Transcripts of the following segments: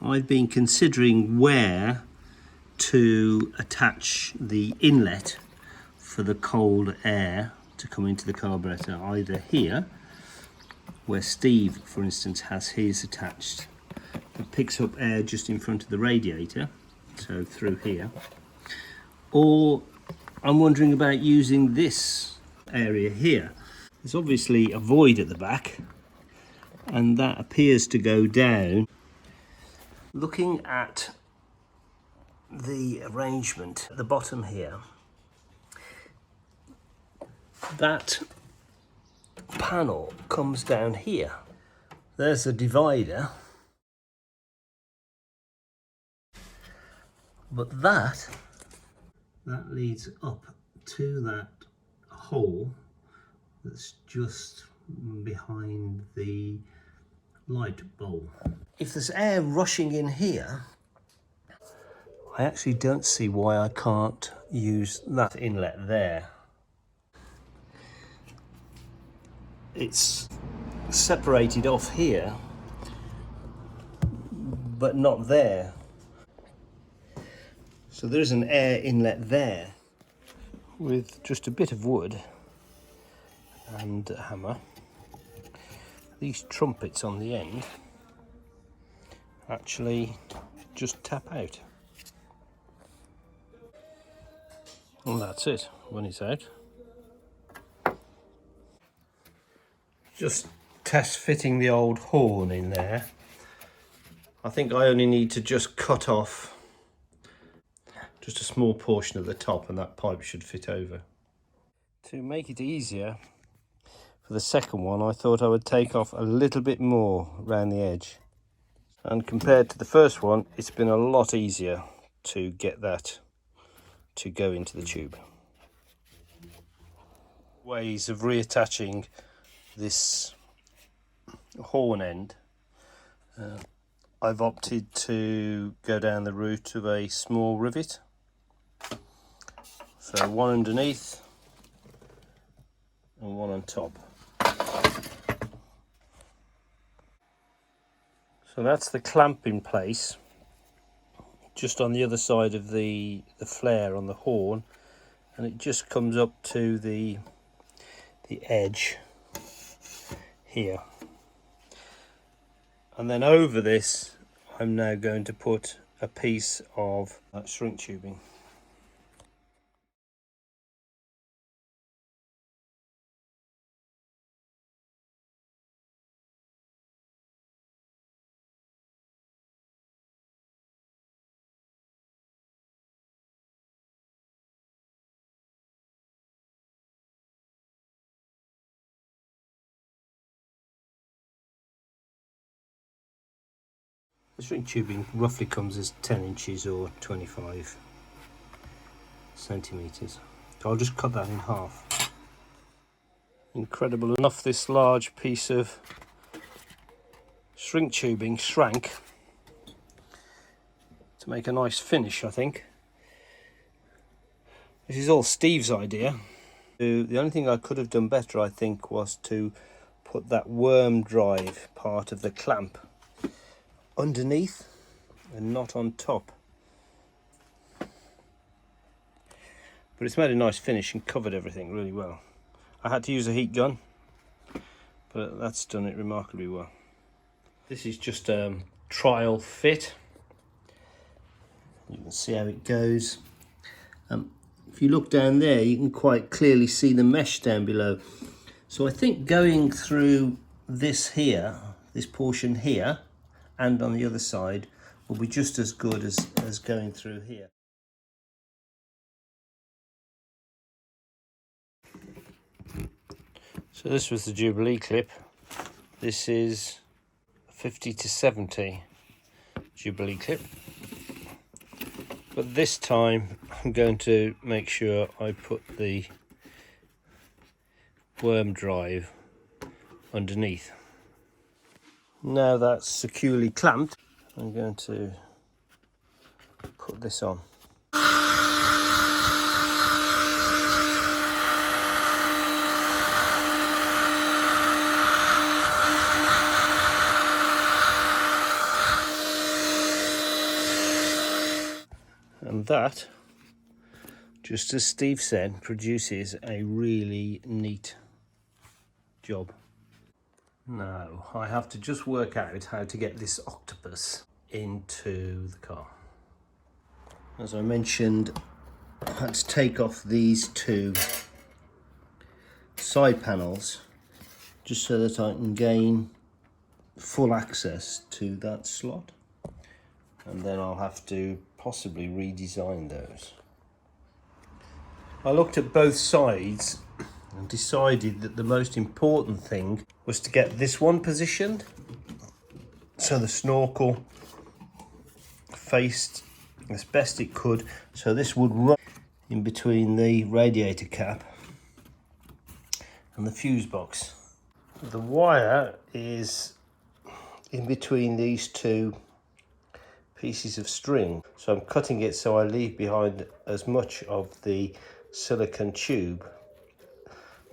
I've been considering where to attach the inlet for the cold air to come into the carburetor, either here, where Steve, for instance, has his attached. It picks up air just in front of the radiator, so through here. Or I'm wondering about using this area here. There's obviously a void at the back, and that appears to go down. Looking at the arrangement at the bottom here, that panel comes down here. There's a divider, but that leads up to that hole that's just behind the light bulb. If there's air rushing in here, I actually don't see why I can't use that inlet there. It's separated off here, but not there. So there's an air inlet there with just a bit of wood and a hammer. These trumpets on the end actually just tap out. And that's it when it's out. Just test fitting the old horn in there. I think I only need to just cut off just a small portion of the top, and that pipe should fit over. To make it easier for the second one, I thought I would take off a little bit more around the edge. And compared to the first one, it's been a lot easier to get that to go into the tube. Ways of reattaching this horn end. I've opted to go down the route of a small rivet. So one underneath and one on top. So that's the clamp in place, just on the other side of the flare on the horn, and it just comes up to the edge here. And then over this, I'm now going to put a piece of shrink tubing. The shrink tubing roughly comes as 10 inches or 25 centimetres. So I'll just cut that in half. Incredible enough, this large piece of shrink tubing shrank to make a nice finish, I think. This is all Steve's idea. The only thing I could have done better, I think, was to put that worm drive part of the clamp underneath and not on top. But it's made a nice finish and covered everything really well. I had to use a heat gun, but that's done it remarkably well. This is just a trial fit. You can see how it goes. If you look down there, you can quite clearly see the mesh down below. So I think going through this here, this portion here, and on the other side will be just as good as going through here. So this was the Jubilee clip. This is a 50 to 70 Jubilee clip. But this time I'm going to make sure I put the worm drive underneath. Now that's securely clamped, I'm going to put this on. And that, just as Steve said, produces a really neat job. Now I have to just work out how to get this octopus into the car. As I mentioned, I had to take off these two side panels just so that I can gain full access to that slot, and then I'll have to possibly redesign those. I looked at both sides and decided that the most important thing was to get this one positioned so the snorkel faced as best it could, so this would run in between the radiator cap and the fuse box. The wire is in between these two pieces of string, so I'm cutting it so I leave behind as much of the silicone tube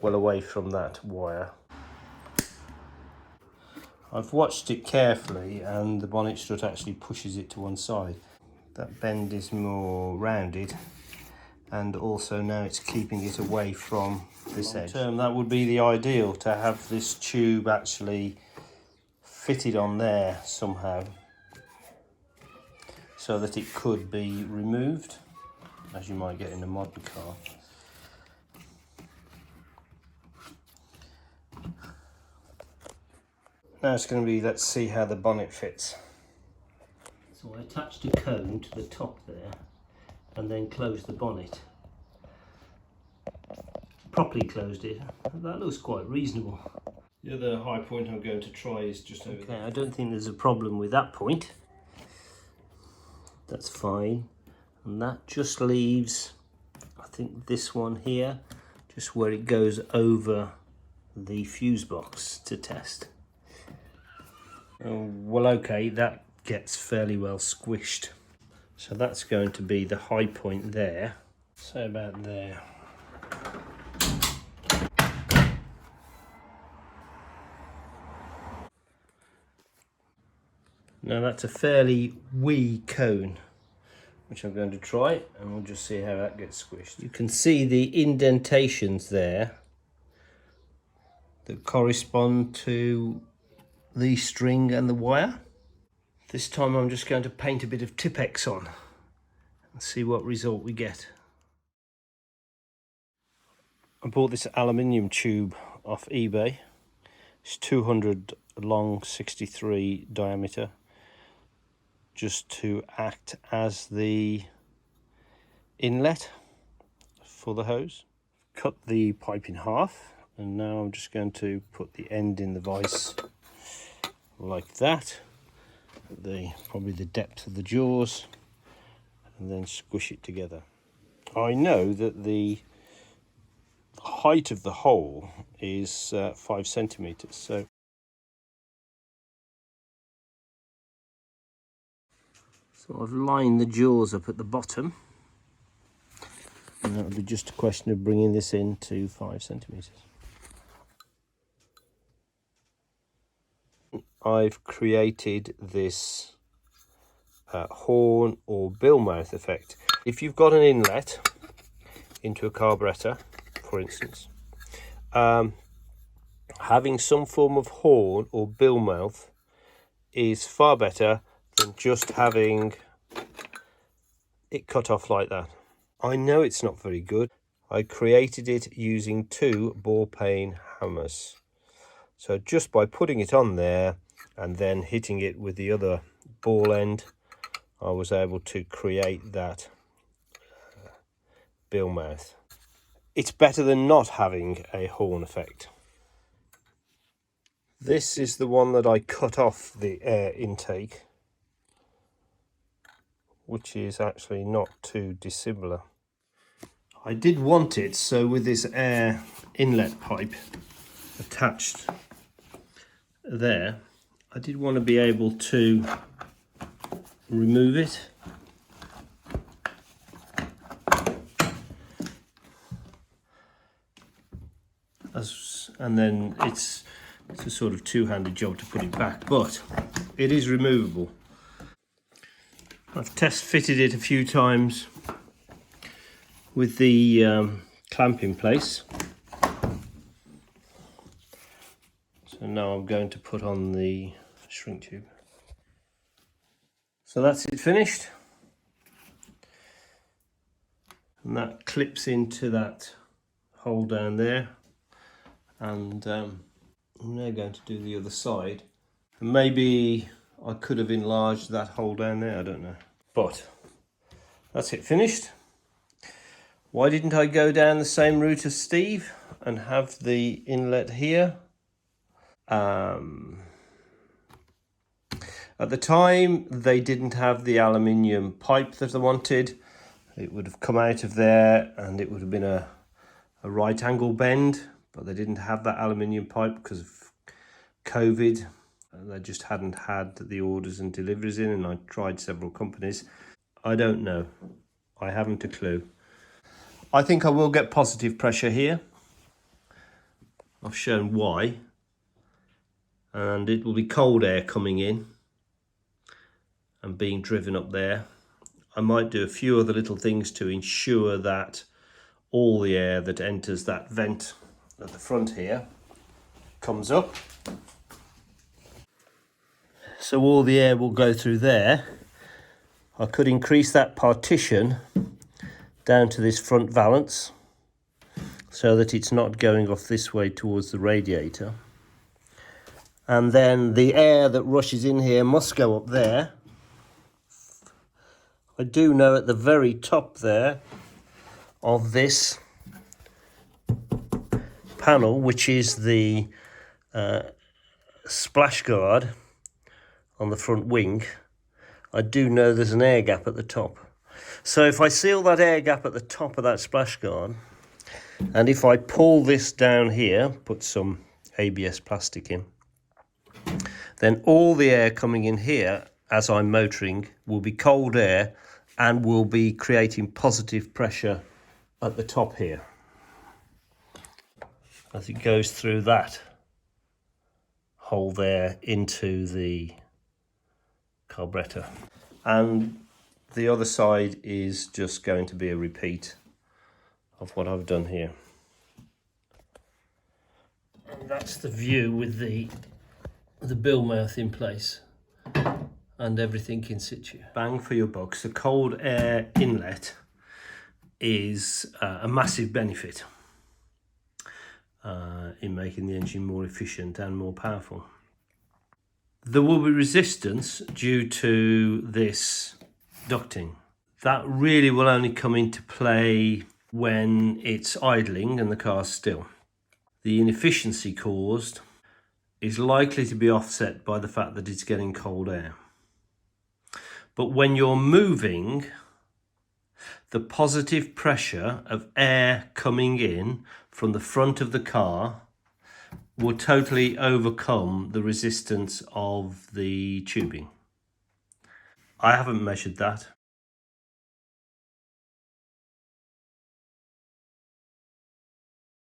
well away from that wire. I've watched it carefully and the bonnet strut actually pushes it to one side. That bend is more rounded, and also now it's keeping it away from this edge. Long term, that would be the ideal, to have this tube actually fitted on there somehow so that it could be removed, as you might get in a modern car. Now it's going to be, let's see how the bonnet fits. So I attached a cone to the top there and then closed the bonnet. Properly closed it. That looks quite reasonable. The other high point I'm going to try is just over there. I don't think there's a problem with that point. That's fine. And that just leaves, I think, this one here, just where it goes over the fuse box to test. Well, okay, that gets fairly well squished. So that's going to be the high point there. So about there. Now that's a fairly wee cone, which I'm going to try, and we'll just see how that gets squished. You can see the indentations there that correspond to the string and the wire. This time I'm just going to paint a bit of Tipex on and see what result we get. I bought this aluminium tube off eBay. It's 200 long, 63 diameter, just to act as the inlet for the hose. Cut the pipe in half, and now I'm just going to put the end in the vise like that, probably the depth of the jaws, and then squish it together. I know that the height of the hole is 5 centimeters, so I've lined the jaws up at the bottom, and that would be just a question of bringing this in to 5 centimeters. I've created this horn or bill mouth effect. If you've got an inlet into a carburetor, for instance, having some form of horn or bill mouth is far better than just having it cut off like that. I know it's not very good. I created it using 2 ball peen hammers. So just by putting it on there and then hitting it with the other ball end, I was able to create that bill mouth. It's better than not having a horn effect. This is the one that I cut off the air intake, which is actually not too dissimilar. I did want it so with this air inlet pipe attached there, I did want to be able to remove it. And then it's a sort of two-handed job to put it back, but it is removable. I've test fitted it a few times with the clamp in place. So now I'm going to put on the shrink tube. So that's it finished. And that clips into that hole down there. And I'm now going to do the other side. And maybe I could have enlarged that hole down there, I don't know. But that's it finished. Why didn't I go down the same route as Steve and have the inlet here? At the time, they didn't have the aluminium pipe that I wanted. It would have come out of there and it would have been a right angle bend, but they didn't have that aluminium pipe because of COVID. They just hadn't had the orders and deliveries in, and I tried several companies. I don't know. I haven't a clue. I think I will get positive pressure here. I've shown why. And it will be cold air coming in and being driven up there. I might do a few other little things to ensure that all the air that enters that vent at the front here comes up. So all the air will go through there. I could increase that partition down to this front valance so that it's not going off this way towards the radiator. And then the air that rushes in here must go up there. I do know at the very top there of this panel, which is the splash guard on the front wing, I do know there's an air gap at the top. So if I seal that air gap at the top of that splash guard, and if I pull this down here, put some ABS plastic in, then all the air coming in here as I'm motoring will be cold air and will be creating positive pressure at the top here as it goes through that hole there into the carburetor. And the other side is just going to be a repeat of what I've done here. And that's the view with the bill mouth in place and everything in situ. Bang for your buck. So cold air inlet is a massive benefit in making the engine more efficient and more powerful. There will be resistance due to this ducting. That really will only come into play when it's idling and the car's still. The inefficiency caused is likely to be offset by the fact that it's getting cold air. But when you're moving, the positive pressure of air coming in from the front of the car will totally overcome the resistance of the tubing. I haven't measured that.